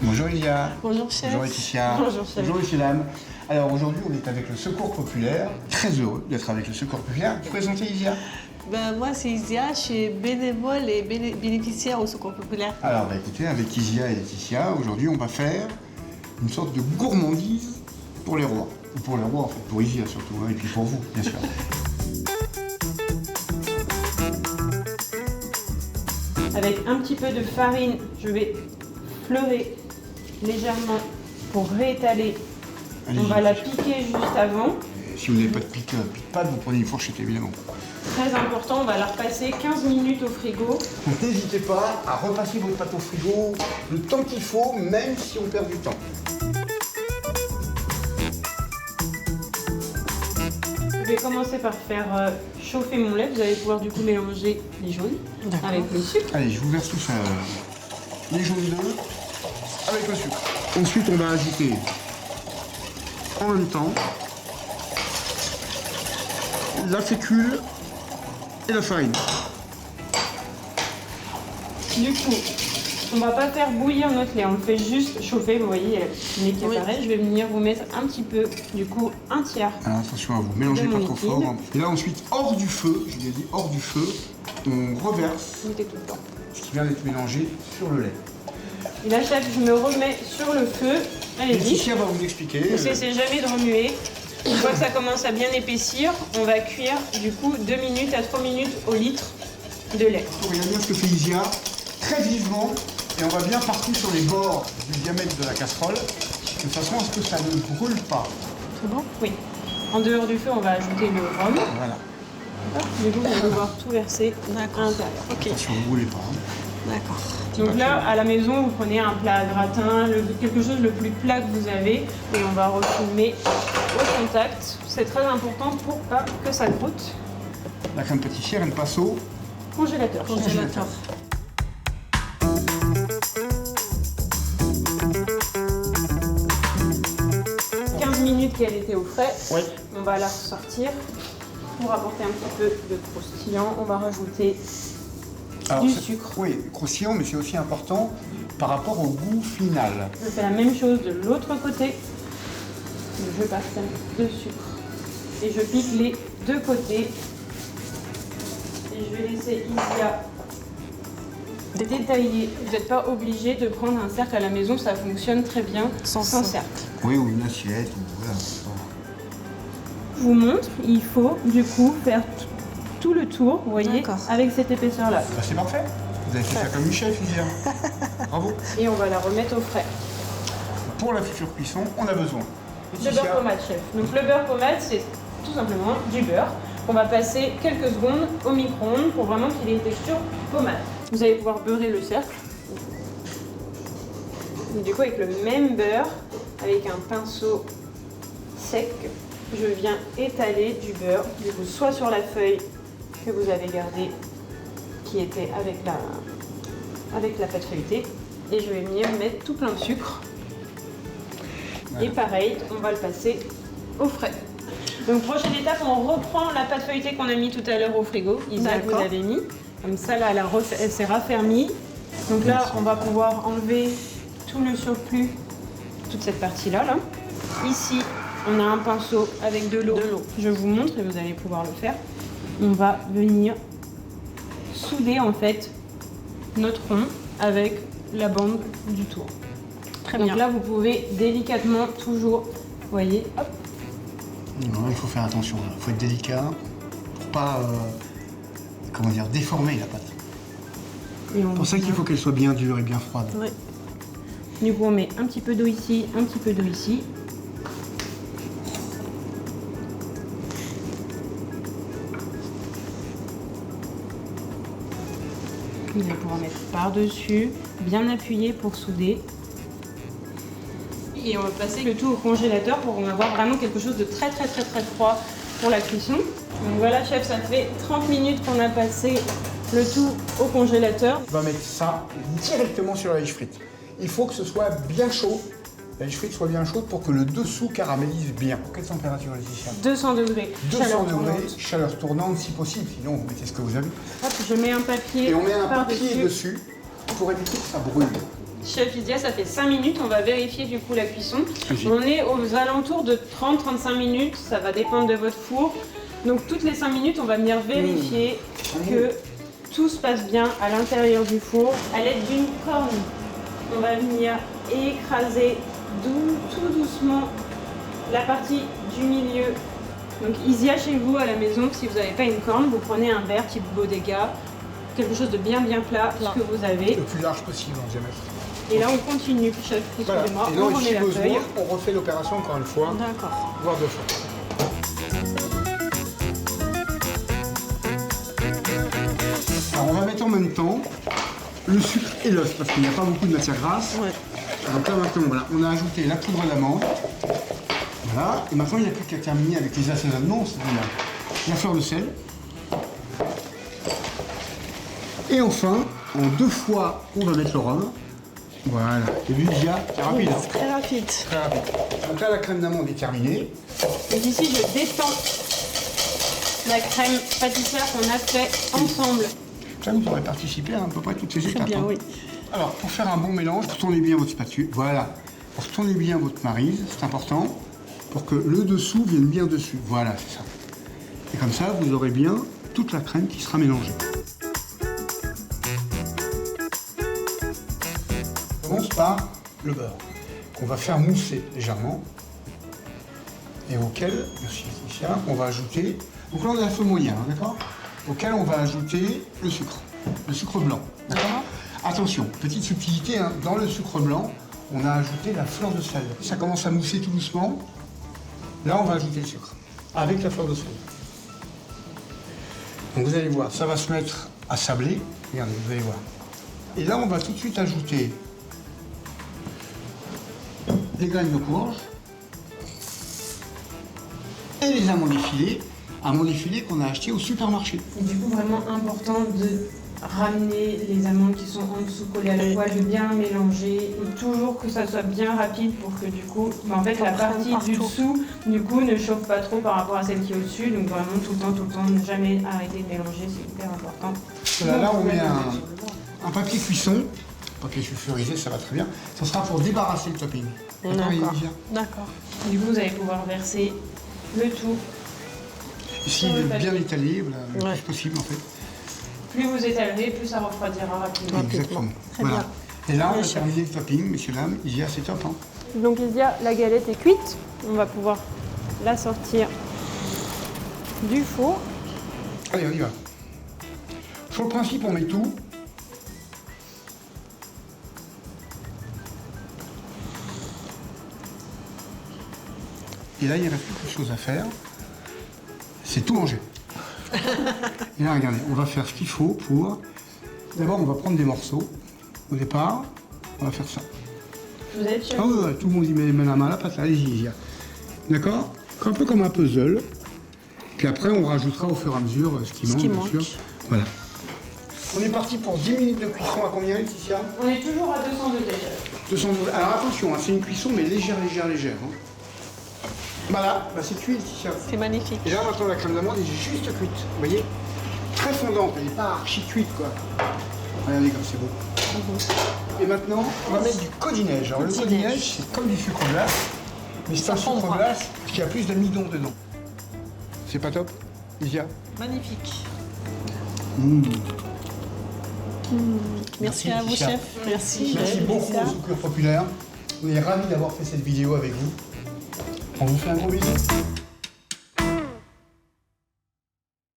Bonjour Ilia. Bonjour chef. Bonjour Laetitia. Bonjour chef. Bonjour messieurs dames. Alors aujourd'hui on est avec le Secours Populaire. Très heureux d'être avec le Secours Populaire. Vous présentez Ilia? Moi c'est Isia, je suis bénévole et bénéficiaire au Secours Populaire. Alors écoutez, avec Isia et Laetitia, aujourd'hui on va faire une sorte de gourmandise pour les rois. Ou pour les rois en fait, pour Isia surtout, hein, et puis pour vous bien sûr. Avec un petit peu de farine, je vais fleurer légèrement pour réétaler. On va la piquer juste avant. Et si vous n'avez pas de pique-pâte, vous prenez une fourchette évidemment. Très important, on va la repasser 15 minutes au frigo. Donc n'hésitez pas à repasser votre pâte au frigo le temps qu'il faut, même si on perd du temps. Je vais commencer par faire chauffer mon lait. Vous allez pouvoir du coup mélanger les jaunes avec le sucre. Allez, je vous verse tout ça. Les jaunes d'œufs avec le sucre. Ensuite, on va ajouter en même temps la fécule et la farine. Du coup, on va pas faire bouillir notre lait, on le fait juste chauffer. Vous voyez, il y a la petite lait qui apparaît. Je vais venir vous mettre un petit peu, du coup, un tiers. Alors attention à vous, mélangez pas trop fort. Et là ensuite, hors du feu, je vous ai dit hors du feu, on reverse Mettez tout le temps. ce qui vient d'être mélangé sur le lait. Et là, chef, je me remets sur le feu. Allez-y. Laetitia va vous expliquer. Ne cessez jamais de remuer. Une fois que ça commence à bien épaissir, on va cuire du coup 2 minutes à 3 minutes au litre de lait. Regardez bien ce que fait Isia, très vivement, et on va bien partir sur les bords du diamètre de la casserole, de façon à ce que ça ne brûle pas. C'est bon? Oui. En dehors du feu, on va ajouter le rhum. Voilà. Du coup, on va devoir tout verser à l'intérieur. Ok, Attention, ne brûlez pas. Hein. d'accord. Donc là, à la maison, vous prenez un plat à gratin, quelque chose le plus plat que vous avez, et on va refumer au contact. C'est très important pour pas que ça croûte. La crème pâtissière, elle passe au Congélateur. Congélateur. Qu'elle était au frais, Oui. on va la ressortir pour apporter un petit peu de croustillant. On va rajouter du sucre. Oui, croustillant, mais c'est aussi important par rapport au goût final. Je fais la même chose de l'autre côté. Je passe un peu de sucre et je pique les deux côtés. Et je vais laisser Isia détailler. Vous n'êtes pas obligé de prendre un cercle à la maison, ça fonctionne très bien sans cercle. Oui, ou une assiette, ou voilà. Je vous montre, il faut du coup faire tout le tour, vous voyez, avec cette épaisseur-là. Bah, c'est parfait. Vous avez fait ça comme une chef, Isia. Bravo. Et on va la remettre au frais. Pour la future cuisson, on a besoin Le beurre pommade, chef. Donc le beurre pommade, c'est tout simplement du beurre qu'on va passer quelques secondes au micro-ondes pour vraiment qu'il ait une texture pommade. Vous allez pouvoir beurrer le cercle. Et du coup, avec le même beurre, avec un pinceau sec, je viens étaler du beurre, du coup, soit sur la feuille que vous avez gardée, qui était avec la pâte feuilletée, et je vais venir mettre tout plein de sucre. Voilà. Et pareil, on va le passer au frais. Donc prochaine étape, on reprend la pâte feuilletée qu'on a mis tout à l'heure au frigo. Isa, vous l'avez mis. Comme ça, là, elle s'est raffermie. Donc là, on va pouvoir enlever tout le surplus, toute cette partie-là. Là. Ici, on a un pinceau avec de l'eau. Je vous montre et vous allez pouvoir le faire. On va venir souder en fait notre rond avec la bande du tour. Très bien. Donc là, vous pouvez délicatement toujours, vous voyez, hop. Non, il faut faire attention, il faut être délicat pour pas déformer la pâte. C'est pour ça qu'il faut qu'elle soit bien dure et bien froide. Oui. Du coup, on met un petit peu d'eau ici, un petit peu d'eau ici. Vous allez pouvoir mettre par-dessus, bien appuyer pour souder. Et on va passer le tout au congélateur pour avoir vraiment quelque chose de très froid pour la cuisson. Donc voilà chef, ça fait 30 minutes qu'on a passé le tout au congélateur. On va mettre ça directement sur la frite. Il faut que ce soit bien chaud, la frite soit bien chaude pour que le dessous caramélise bien. Quelle température, Laetitia? 200 degrés. 200 degrés, chaleur tournante si possible, sinon vous mettez ce que vous avez. Hop, je mets un papier et on met un par-dessus. papier dessus pour éviter que ça brûle. Chef Lydia, ça fait 5 minutes, on va vérifier du coup la cuisson. Vas-y. On est aux alentours de 30-35 minutes, ça va dépendre de votre four. Donc toutes les 5 minutes, on va venir vérifier que tout se passe bien à l'intérieur du four. À l'aide d'une corne, on va venir écraser tout doucement la partie du milieu. Donc Isia, chez vous à la maison, si vous n'avez pas une corne, vous prenez un verre type Bodega, quelque chose de bien plat, ce que vous avez. Le plus large possible en diamètre. Et là on continue, chef, Voilà. excusez-moi, Et là, on remet si la besoin, feuille. on refait l'opération encore une fois, D'accord. voire 2 fois. Alors on va mettre en même temps le sucre et l'œuf parce qu'il n'y a pas beaucoup de matière grasse. Ouais. Donc là maintenant, voilà, on a ajouté la poudre d'amande. Voilà. Et maintenant il n'y a plus qu'à terminer avec les assaisonnements, c'est-à-dire la fleur de sel. Et enfin, en 2 fois, on va mettre le rhum. Voilà. Et lui, Lydia, c'est rapide. hein. Très rapide. Très rapide. Donc là, la crème d'amande est terminée. Et ici je détends la crème pâtissière qu'on a fait ensemble. Ça, vous aurez participé à peu près toutes ces Très étapes. bien, hein. oui. Alors, pour faire un bon mélange, tournez bien votre spatule. Voilà. Tournez bien votre maryse, c'est important, pour que le dessous vienne bien dessus. Voilà, c'est ça. Et comme ça, vous aurez bien toute la crème qui sera mélangée. On commence par le beurre, qu'on va faire mousser légèrement, et auquel, merci Laetitia, on va ajouter, donc là on est à feu moyen, hein, d'accord? Auquel on va ajouter le sucre blanc, d'accord? Attention, petite subtilité, hein, dans le sucre blanc, on a ajouté la fleur de sel. Ça commence à mousser tout doucement, là on va ajouter le sucre, avec la fleur de sel. Donc vous allez voir, ça va se mettre à sabler, regardez, vous allez voir. Et là on va tout de suite ajouter les graines de courge et les amandes effilées qu'on a achetées au supermarché. Du coup, vraiment important de ramener les amandes qui sont en dessous collées à la poêle, de bien mélanger et toujours que ça soit bien rapide pour que du coup, en fait, la partie du dessous, du coup, ne chauffe pas trop par rapport à celle qui est au-dessus. Donc vraiment tout le temps, ne jamais arrêter de mélanger, c'est hyper important. Voilà, là on met un papier cuisson, papier sulfurisé, ça va très bien. Ça sera pour débarrasser le topping. D'accord. Lydia D'accord. Du coup, vous allez pouvoir verser le tout. Ici, il est bien étalé, voilà, le Ouais. plus possible en fait. Plus vous étalerez, plus ça refroidira rapidement. Exactement. Très Voilà. bien. Et là, on Bien a sûr. terminé le topping, messieurs, dames. Isia, c'est top. Hein. Donc Isia, la galette est cuite. On va pouvoir la sortir du four. Allez, on y va. Sur le principe, on met tout. Et là, il ne reste plus qu'une chose à faire. C'est tout manger. Et là, regardez, on va faire ce qu'il faut pour... D'abord, on va prendre des morceaux. Au départ, on va faire ça. Vous êtes sûr? Ah ouais, tout le monde y met la main à la pâte. Allez-y, Isia. D'accord? Un peu comme un puzzle. Puis après, on rajoutera au fur et à mesure ce qui manque, bien sûr. Voilà. On est parti pour 10 minutes de cuisson à combien, Laetitia? On est toujours à 200 degrés. 200 degrés. Alors attention, hein, c'est une cuisson, mais légère. Hein. Voilà, bah, c'est cuit, Laetitia. C'est magnifique. Et là, maintenant, la crème d'amande est juste cuite. Vous voyez? Très fondante, elle n'est pas archi cuite, quoi. Regardez comme c'est beau. Et maintenant, on va mettre du codinège. Alors, le codinège, c'est comme du sucre glace, mais c'est un sucre fondra. glace qui a plus d'amidon dedans. C'est pas top, Lydia? Magnifique. Mmh. Merci à vous, Laetitia. chef. Merci. Merci beaucoup Laetitia. au Secours Populaire. On est ravis d'avoir fait cette vidéo avec vous. On vous fait un gros bisou.